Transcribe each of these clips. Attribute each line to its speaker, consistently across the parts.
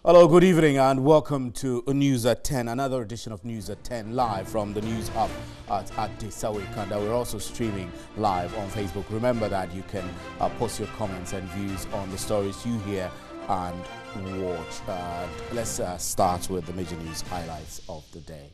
Speaker 1: Hello, good evening and welcome to News at 10, another edition of News at 10 live from the News Hub at Desawi Kanda. We're also streaming live on Facebook. Remember that you can post your comments and views on the stories you hear and watch. Let's start with the major news highlights of the day.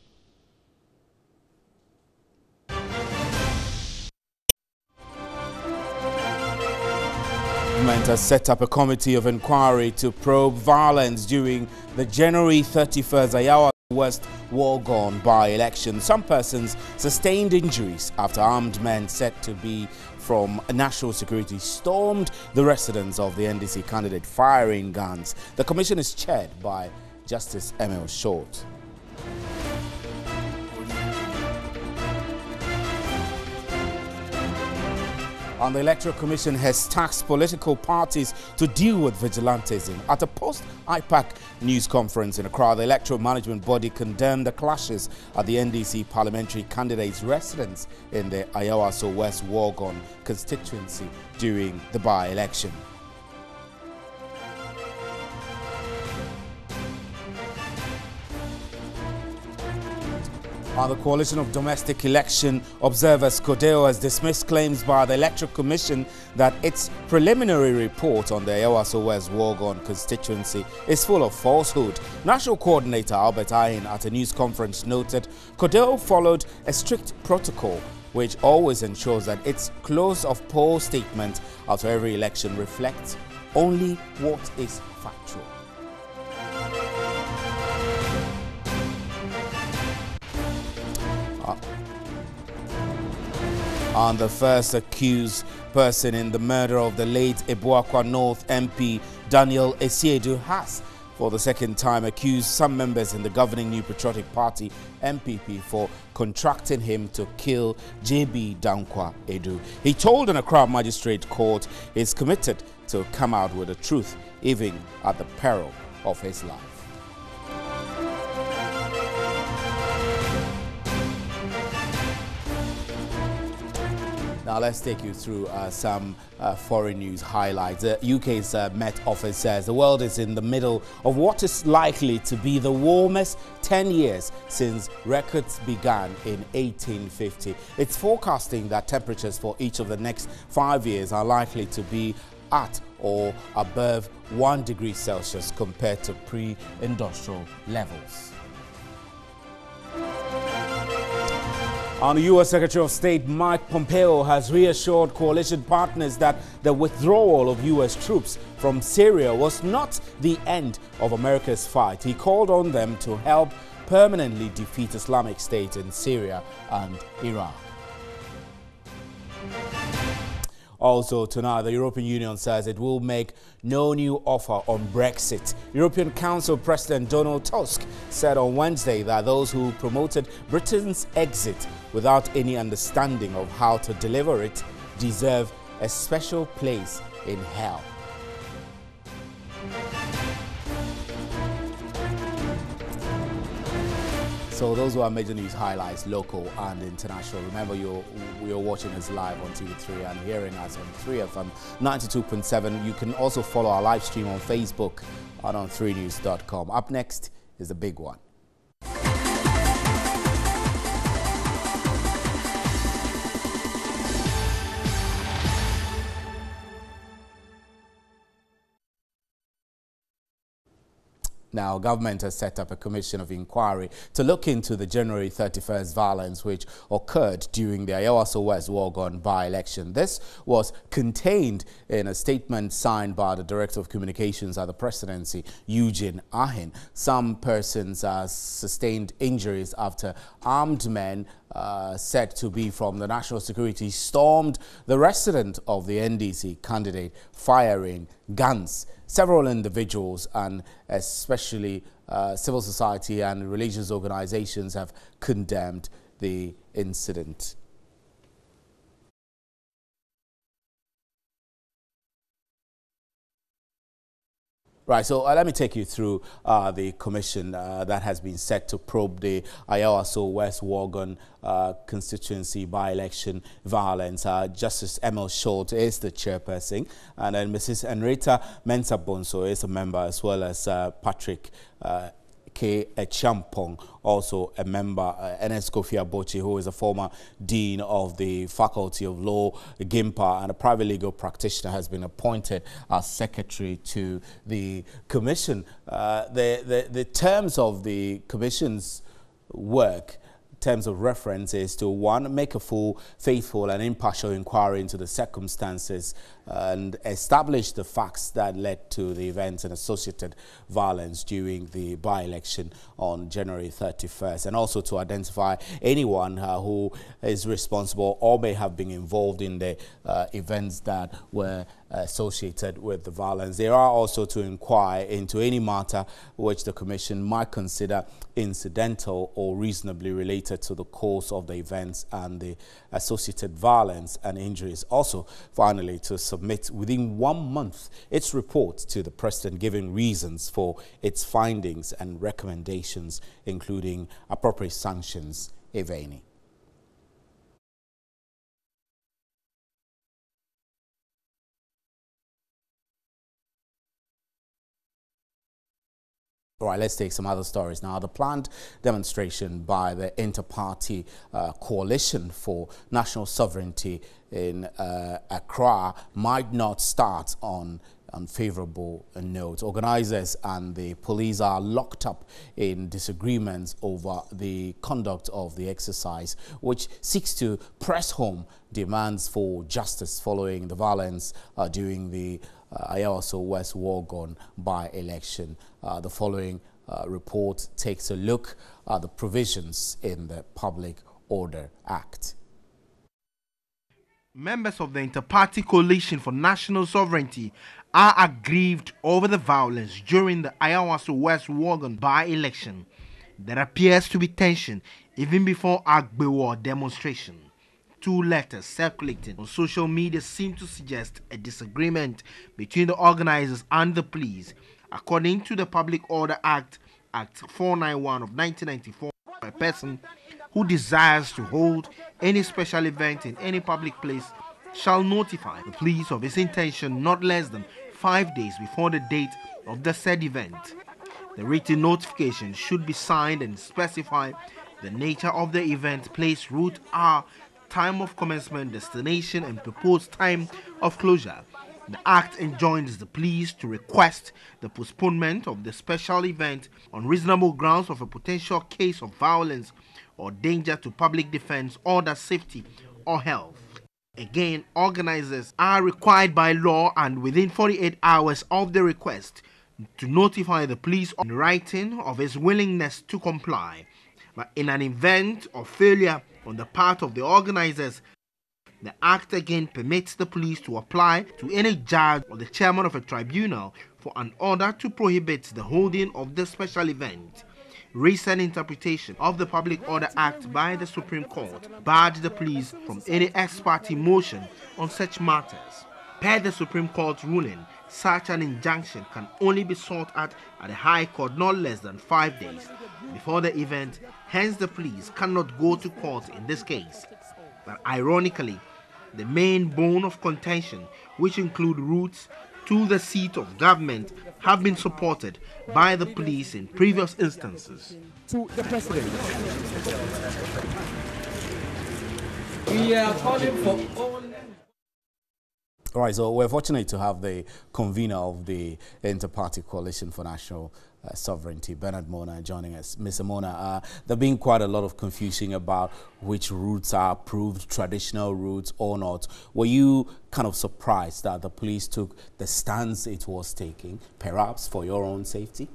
Speaker 1: The government has set up a committee of inquiry to probe violence during the January 31st Ayawa West War-gone by-election. Some persons sustained injuries after armed men said to be from national security stormed the residence of the NDC candidate firing guns. The commission is chaired by Justice Emil Short. And the Electoral Commission has tasked political parties to deal with vigilantism. At a post-IPAC news conference in Accra, the Electoral Management Body condemned the clashes at the NDC parliamentary candidate's residence in the Ayawaso West War-gone constituency during the by-election. The Coalition of Domestic Election Observers, CODEO, has dismissed claims by the Electoral Commission that its preliminary report on the Ayawaso West War-gone constituency is full of falsehood. National Coordinator Albert Ayin at a news conference noted CODEO followed a strict protocol which always ensures that its close of poll statement after every election reflects only what is factual. And the first accused person in the murder of the late Ebuakwa North MP Daniel Esiedu has, for the second time, accused some members in the governing New Patriotic Party MPP for contracting him to kill JB Dankwa Edu. He told an Accra magistrate court he is committed to come out with the truth, even at the peril of his life. Now let's take you through some foreign news highlights. The UK's Met Office says the world is in the middle of what is likely to be the warmest 10 years since records began in 1850. It's forecasting that temperatures for each of the next 5 years are likely to be at or above 1 degree Celsius compared to pre-industrial levels. And the U.S. Secretary of State Mike Pompeo has reassured coalition partners that the withdrawal of U.S. troops from Syria was not the end of America's fight. He called on them to help permanently defeat Islamic State in Syria and Iraq. Also tonight, the European Union says it will make no new offer on Brexit. European Council President Donald Tusk said on Wednesday that those who promoted Britain's exit without any understanding of how to deliver it deserve a special place in hell. So those were our major news highlights, local and international. Remember, you're watching us live on TV3 and hearing us on 3FM 92.7. You can also follow our live stream on Facebook and on 3news.com. Up next is the big one. Now, government has set up a commission of inquiry to look into the January 31st violence which occurred during the Ayawaso West War-gone by-election. This was contained in a statement signed by the Director of Communications at the Presidency, Eugene Ahin. Some persons sustained injuries after armed men said to be from the national security stormed the residence of the NDC candidate firing guns. Several individuals and especially civil society and religious organizations have condemned the incident. Right, so let me take you through the commission that has been set to probe the Ayawaso West Worgon constituency by-election violence. Justice Emil Schultz is the chairperson, and then Mrs. Enrita Mensah-Bonso is a member, as well as Patrick K. Echampong, also a member, Enes Kofi Abochi, who is a former dean of the Faculty of Law, GIMPA, and a private legal practitioner, has been appointed as secretary to the commission. The terms of the commission's work, terms of reference, is to 1, make a full, faithful and impartial inquiry into the circumstances and establish the facts that led to the events and associated violence during the by-election on January 31st, and also to identify anyone who is responsible or may have been involved in the events that were associated with the violence. They are also to inquire into any matter which the commission might consider incidental or reasonably related to the course of the events and the associated violence and injuries. Also, finally, to submit within 1 month its report to the President, giving reasons for its findings and recommendations, including appropriate sanctions, if any. All right, let's take some other stories now. The planned demonstration by the Inter-Party Coalition for National Sovereignty in Accra might not start on unfavorable notes. Organizers and the police are locked up in disagreements over the conduct of the exercise, which seeks to press home demands for justice following the violence during the Ayawaso West Worgon by-election. The following report takes a look at the provisions in the Public Order Act.
Speaker 2: Members of the Inter-Party Coalition for National Sovereignty are aggrieved over the violence during the Ayawaso West Worgon by-election. There appears to be tension even before Agbewo demonstration. 2 letters circulating on social media seem to suggest a disagreement between the organizers and the police. According to the Public Order Act, Act 491 of 1994, a person who desires to hold any special event in any public place shall notify the police of his intention not less than 5 days before the date of the said event. The written notification should be signed and specify the nature of the event, place, route, hour, time of commencement, destination, and proposed time of closure. The Act enjoins the police to request the postponement of the special event on reasonable grounds of a potential case of violence or danger to public defense, order, safety, or health. Again, organizers are required by law and within 48 hours of the request to notify the police in writing of his willingness to comply. But in an event of failure on the part of the organizers, the Act again permits the police to apply to any judge or the chairman of a tribunal for an order to prohibit the holding of the special event. Recent interpretation of the Public Order Act by the Supreme Court barred the police from any ex parte motion on such matters. Per the Supreme Court's ruling, such an injunction can only be sought at the High Court not less than 5 days before the event. Hence, the police cannot go to court in this case. But ironically, the main bone of contention, which include routes to the seat of government, have been supported by the police in previous instances.
Speaker 3: To the President. We are calling for all.
Speaker 1: All right, so we're fortunate to have the convener of the Inter-Party Coalition for National Sovereignty, Bernard Mona, joining us. Mr. Mona, there's been quite a lot of confusion about which routes are approved, traditional routes or not. Were you kind of surprised that the police took the stance it was taking, perhaps for your own safety?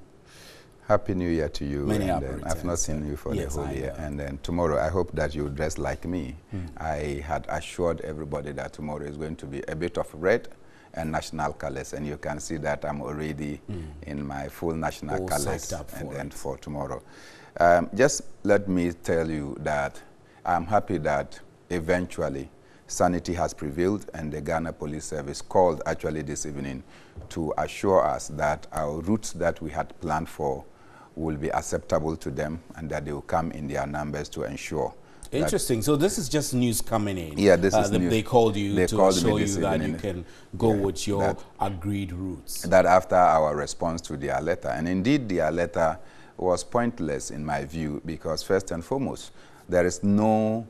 Speaker 4: Happy New Year to you.
Speaker 1: Many
Speaker 4: and I've not seen you for the whole year. And then tomorrow, I hope that you dress like me. I had assured everybody that tomorrow is going to be a bit of red and national colors, and you can see that I'm already in my full national colors and then for tomorrow. Just let me tell you that I'm happy that eventually sanity has prevailed, and the Ghana Police Service called actually this evening to assure us that our routes that we had planned for will be acceptable to them and that they will come in their numbers to ensure.
Speaker 1: Interesting. So this is just news coming in.
Speaker 4: Yeah, this is news.
Speaker 1: They called you to show you that
Speaker 4: evening.
Speaker 1: you can go with your agreed routes.
Speaker 4: That after our response to their letter, and indeed their letter was pointless in my view, because first and foremost, there is nothing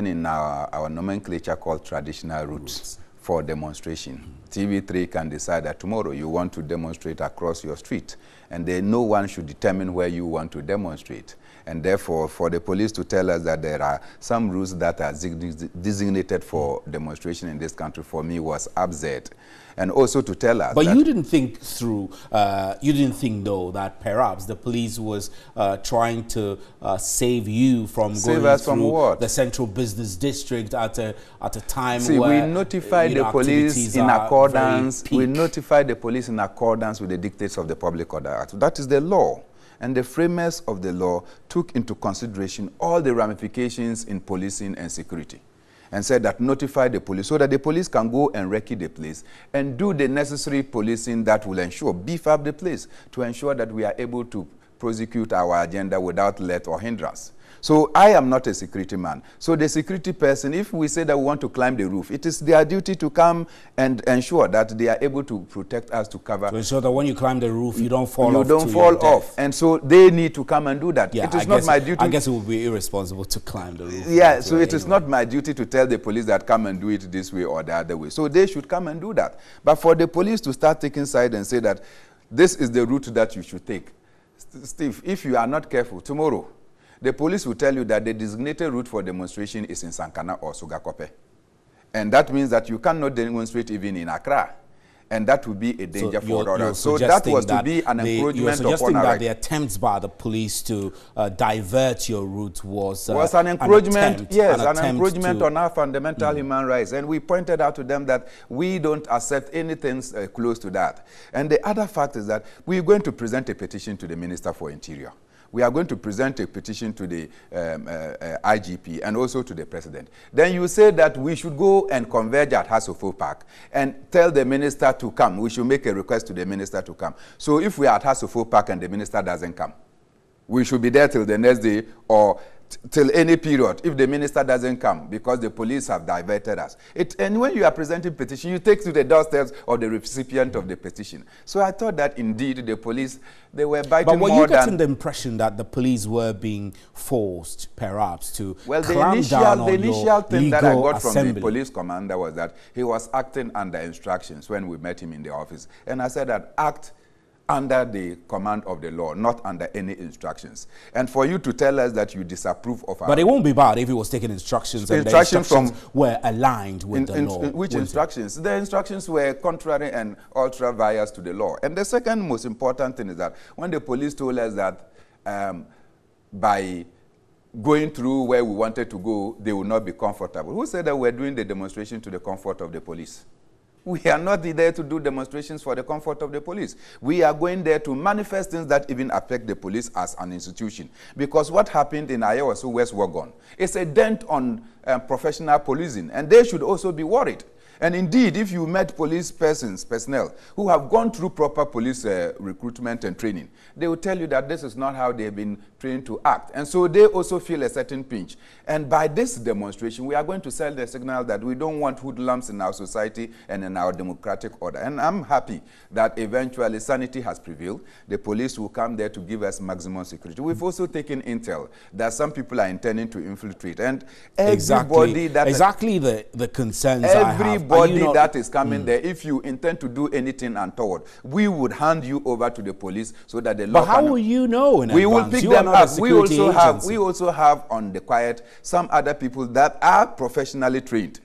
Speaker 4: in our nomenclature called traditional routes for demonstration. TV3 can decide that tomorrow you want to demonstrate across your street, and then no one should determine where you want to demonstrate. And therefore, for the police to tell us that there are some routes that are designated for demonstration in this country, for me, was absurd. And also to tell us.
Speaker 1: But you didn't think through, you didn't think, though, that perhaps the police was trying to save you from going through the central business district at a time where
Speaker 4: we notify the police in accordance. We notify the police in accordance with the dictates of the Public Order Act. That is the law. And the framers of the law took into consideration all the ramifications in policing and security, and said that notify the police so that the police can go and recce the place and do the necessary policing that will ensure, beef up the place to ensure that we are able to prosecute our agenda without let or hindrance. So I am not a security man. So the security person, if we say that we want to climb the roof, it is their duty to come and ensure that they are able to protect us, to cover.
Speaker 1: To ensure that when you climb the roof, you don't fall off.
Speaker 4: You don't fall off. And so they need to come and do that.
Speaker 1: Yeah,
Speaker 4: it is not my duty.
Speaker 1: I guess it would be irresponsible to climb the roof.
Speaker 4: Yeah, so it is not my duty to tell the police that come and do it this way or the other way. So they should come and do that. But for the police to start taking side and say that this is the route that you should take, Steve, if you are not careful, tomorrow, the police will tell you that the designated route for demonstration is in Sankana or Sugakope. And that means that you cannot demonstrate even in Accra. And that would be a danger for others. So that was to be an encroachment
Speaker 1: You're suggesting
Speaker 4: upon
Speaker 1: that the attempts by the police to divert your route was
Speaker 4: an encroachment, an encroachment on our fundamental human rights. And we pointed out to them that we don't accept anything close to that. And the other fact is that we're going to present a petition to the Minister for Interior. We are going to present a petition to the IGP and also to the President. Then you say that we should go and converge at Hasofo Park and tell the Minister to come. We should make a request to the Minister to come. So if we are at Hasofo Park and the Minister doesn't come, we should be there till the next day or till any period if the Minister doesn't come because the police have diverted us. And when you are presenting petition, you take to the doorsteps of the recipient of the petition. So I thought that indeed the police, they were biting more than...
Speaker 1: But were you getting the impression that the police were being forced, perhaps, to clamp down on your legal assembly?
Speaker 4: The initial thing that I got from the police commander was that he was acting under instructions when we met him in the office. And I said that act under the command of the law, not under any instructions. And for you to tell us that you disapprove of our...
Speaker 1: But it won't be bad if he was taking instructions and the instructions were aligned with the law.
Speaker 4: Which instructions? The instructions were contrary and ultra vires to the law. And the second most important thing is that when the police told us that by going through where we wanted to go, they would not be comfortable. Who said that we're doing the demonstration to the comfort of the police? We are not there to do demonstrations for the comfort of the police. We are going there to manifest things that even affect the police as an institution. Because what happened in Ayawaso West Wagon is a dent on professional policing, and they should also be worried. And indeed, if you met police personnel who have gone through proper police recruitment and training, they will tell you that this is not how they've been trained to act. And so they also feel a certain pinch. And by this demonstration, we are going to send the signal that we don't want hoodlums in our society and in our democratic order. And I'm happy that eventually sanity has prevailed. The police will come there to give us maximum security. We've also taken intel that some people are intending to infiltrate. And everybody
Speaker 1: exactly the concerns I have.
Speaker 4: Everybody that is coming there, if you intend to do anything untoward, we would hand you over to the police so that the law.
Speaker 1: But how will you know in advance?
Speaker 4: We will pick them up. We also have on the quiet some other people that are professionally trained.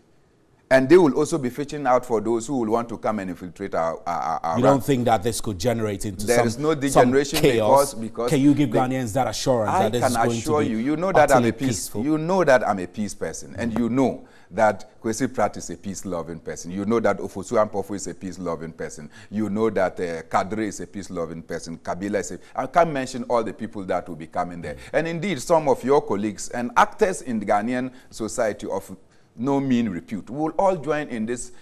Speaker 4: And they will also be fishing out for those who will want to come and infiltrate our
Speaker 1: You don't think that this could generate into
Speaker 4: there is no degeneration
Speaker 1: chaos?
Speaker 4: Because
Speaker 1: can you give Ghanaians that assurance that this is going to be
Speaker 4: assure you, you know that I'm a peaceful. You know that I'm a peace person, and you know that Kwesi Pratt is a peace-loving person. You know that Ofosu Ampofo is a peace-loving person. You know that Kadri is a peace-loving person. Kabila is I can't mention all the people that will be coming there. And indeed, some of your colleagues and actors in the Ghanaian society of no mean repute. We will all join in this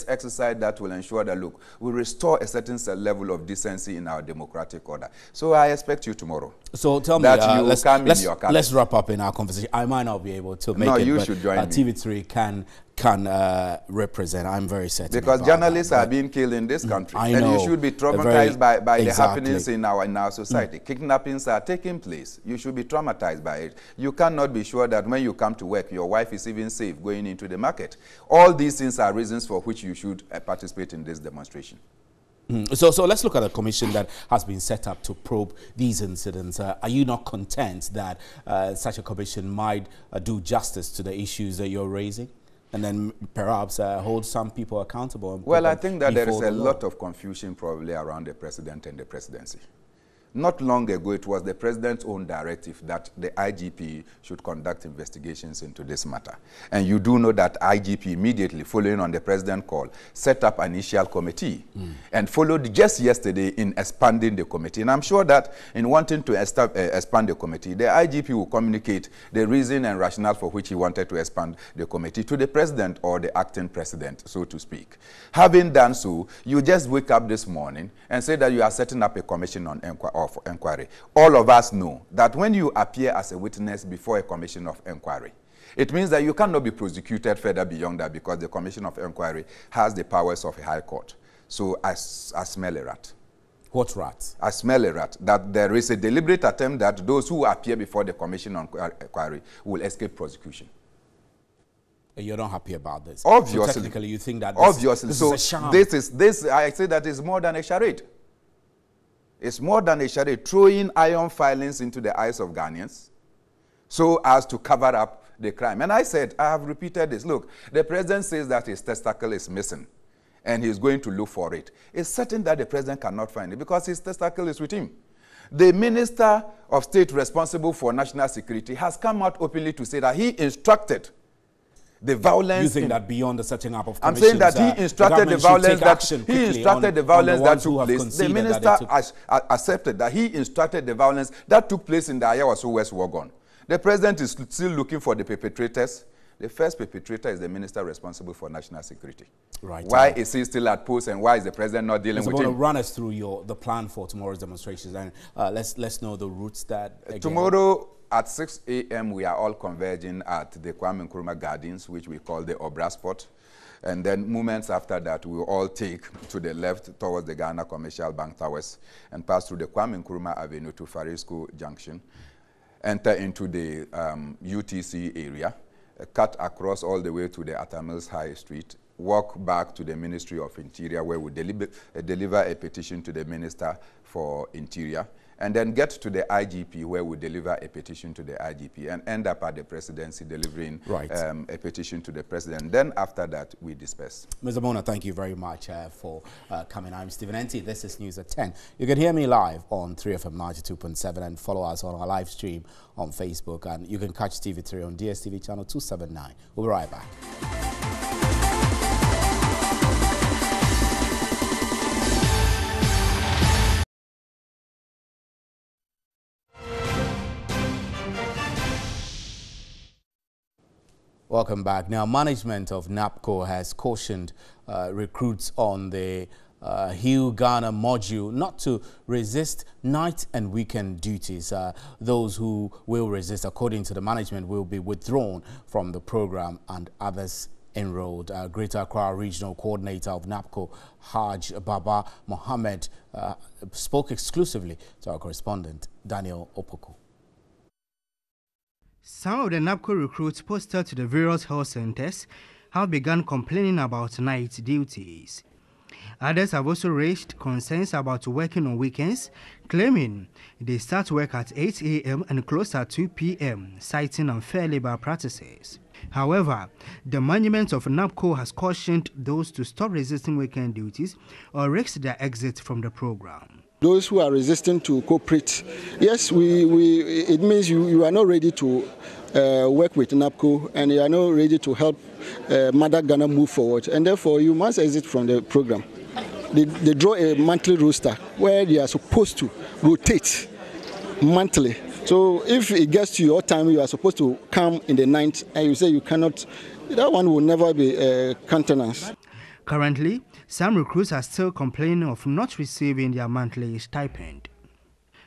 Speaker 4: exercise that will ensure that, look, we restore a certain level of decency in our democratic order. So I expect you tomorrow.
Speaker 1: So tell me, let's wrap up in our conversation. I might not be able to make it, you should join me. TV3 can represent. I'm very certain.
Speaker 4: Because journalists are being killed in this country. I know. And you should be traumatized by the happenings in our society. Kidnappings are taking place. You should be traumatized by it. You cannot be sure that when you come to work, your wife is even safe going into the market. All these things are reasons for which you should participate in this demonstration.
Speaker 1: So let's look at a commission that has been set up to probe these incidents. Are you not content that such a commission might do justice to the issues that you're raising? And then perhaps hold some people accountable?
Speaker 4: Well, I think that there is a lot of confusion probably around the president and the presidency. Not long ago, it was the president's own directive that the IGP should conduct investigations into this matter. And you do know that IGP immediately, following on the president's call, set up an initial committee and followed just yesterday in expanding the committee. And I'm sure that in wanting to expand the committee, the IGP will communicate the reason and rationale for which he wanted to expand the committee to the president or the acting president, so to speak. Having done so, you just wake up this morning and say that you are setting up a commission on inquiry. All of us know that when you appear as a witness before a commission of inquiry, it means that you cannot be prosecuted further beyond that because the commission of inquiry has the powers of a high court. So I smell a rat.
Speaker 1: What rat?
Speaker 4: I smell a rat. That there is a deliberate attempt that those who appear before the commission on inquiry will escape prosecution.
Speaker 1: You're not happy about this?
Speaker 4: Obviously.
Speaker 1: So technically, you think that this is a sham?
Speaker 4: I say that is more than a charade. It's more than a charade, throwing iron filings into the eyes of Ghanaians so as to cover up the crime. And I said, I have repeated this. Look, the president says that his testicle is missing and he's going to look for it. It's certain that the president cannot find it because his testicle is with him. The Minister of State responsible for national security has come out openly to say that he instructed the violence.
Speaker 1: You think that beyond the setting up of
Speaker 4: commissions, I'm saying that he instructed the violence that took place. The minister accepted that he instructed the violence that took place in the Ayawaso West Wagon. The president is still looking for the perpetrators. The first perpetrator is the minister responsible for national security.
Speaker 1: Right.
Speaker 4: Why is he still at post and why is the president not dealing with him?
Speaker 1: So run us through the plan for tomorrow's demonstrations and let's know the routes that again.
Speaker 4: Tomorrow at 6 a.m. we are all converging at the Kwame Nkrumah Gardens, which we call the Obra Spot. And then moments after that, we will all take to the left towards the Ghana Commercial Bank Towers and pass through the Kwame Nkrumah Avenue to Farisco Junction, enter into the UTC area, cut across all the way to the Atamils High Street, walk back to the Ministry of Interior where we deliver a petition to the Minister for Interior, and then get to the IGP where we deliver a petition to the IGP and end up at the presidency delivering a petition to the president. Then after that, we disperse.
Speaker 1: Mr. Mona, thank you very much for coming. I'm Stephen Enti. This is News at 10. You can hear me live on 3FM 92.7 and follow us on our live stream on Facebook. And you can catch TV3 on DSTV channel 279. We'll be right back. Welcome back. Now, management of NAPCO has cautioned recruits on the Hill Ghana module not to resist night and weekend duties. Those who will resist, according to the management, will be withdrawn from the program and others enrolled. Greater Accra Regional Coordinator of NAPCO, Haj Baba Mohammed, spoke exclusively to our correspondent, Daniel Opoko.
Speaker 5: Some of the NAPCO recruits posted to the various health centers have begun complaining about night duties. Others have also raised concerns about working on weekends, claiming they start work at 8 a.m. and close at 2 p.m., citing unfair labor practices. However, the management of NAPCO has cautioned those to stop resisting weekend duties or risk their exit from the program.
Speaker 6: Those who are resisting to cooperate, yes, it means you are not ready to work with NAPCO and you are not ready to help Mother Ghana move forward, and therefore you must exit from the program. They draw a monthly roster where they are supposed to rotate monthly So if it gets to your time, you are supposed to come in the night, and you say you cannot, that one will never be countenanced.
Speaker 5: Currently, some recruits are still complaining of not receiving their monthly stipend.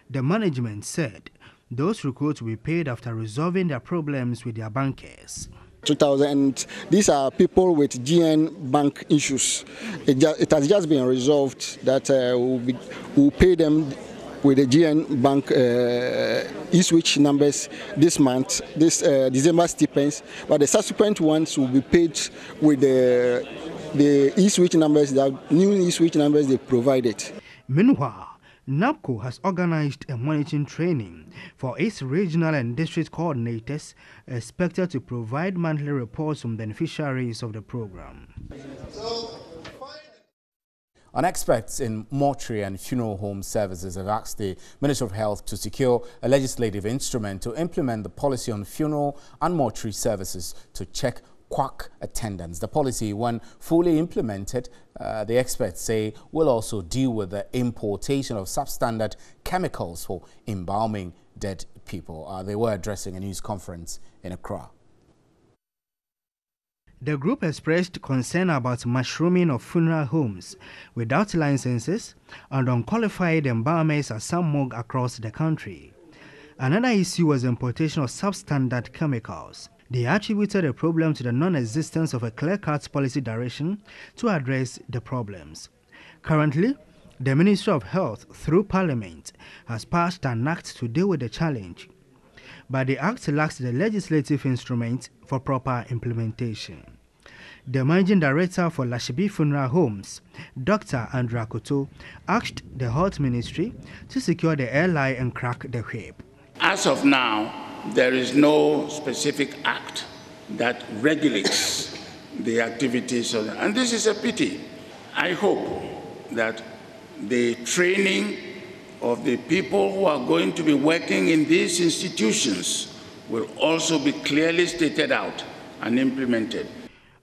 Speaker 5: The management said those recruits will be paid after resolving their problems with their bankers.
Speaker 6: 2000, and these are people with GN bank issues. It has just been resolved that we'll pay them with the GN bank e-switch numbers this month, this December stipends, but the subsequent ones will be paid with the e-switch numbers, the new e-switch numbers they provided.
Speaker 5: Meanwhile, NAPCO has organized a monitoring training for its regional and district coordinators expected to provide monthly reports from beneficiaries of the program.
Speaker 1: And experts in mortuary and funeral home services have asked the Ministry of Health to secure a legislative instrument to implement the policy on funeral and mortuary services to check quack attendance. The policy, when fully implemented, the experts say will also deal with the importation of substandard chemicals for embalming dead people. They were addressing a news conference in Accra.
Speaker 5: The group expressed concern about mushrooming of funeral homes without licenses and unqualified embalmers at some morgues across the country. Another issue was importation of substandard chemicals. They attributed the problem to the non-existence of a clear-cut policy direction to address the problems. Currently, the Ministry of Health, through Parliament, has passed an act to deal with the challenge, but the act lacks the legislative instrument for proper implementation. The Managing Director for Lashibi Funeral Homes, Dr. Andrew Akoto, asked the Health Ministry to secure the airline and crack the whip.
Speaker 7: As of now, there is no specific act that regulates the activities of and this is a pity. I hope that the training of the people who are going to be working in these institutions will also be clearly stated out and implemented.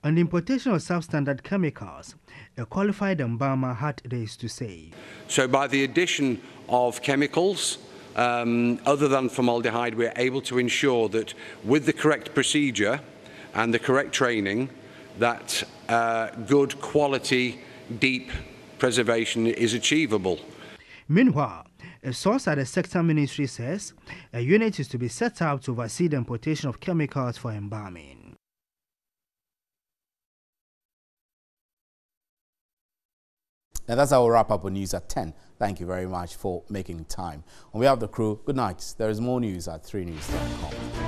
Speaker 5: On the importation of substandard chemicals, a qualified embalmer had this to say.
Speaker 8: So by the addition of chemicals, other than formaldehyde, we're able to ensure that with the correct procedure and the correct training, that good quality, deep preservation is achievable.
Speaker 5: Meanwhile, a source at the sector ministry says a unit is to be set up to oversee the importation of chemicals for embalming.
Speaker 1: Now that's how we'll wrap up on News at 10. Thank you very much for making time. On behalf of the crew, good night. There is more news at 3news.com.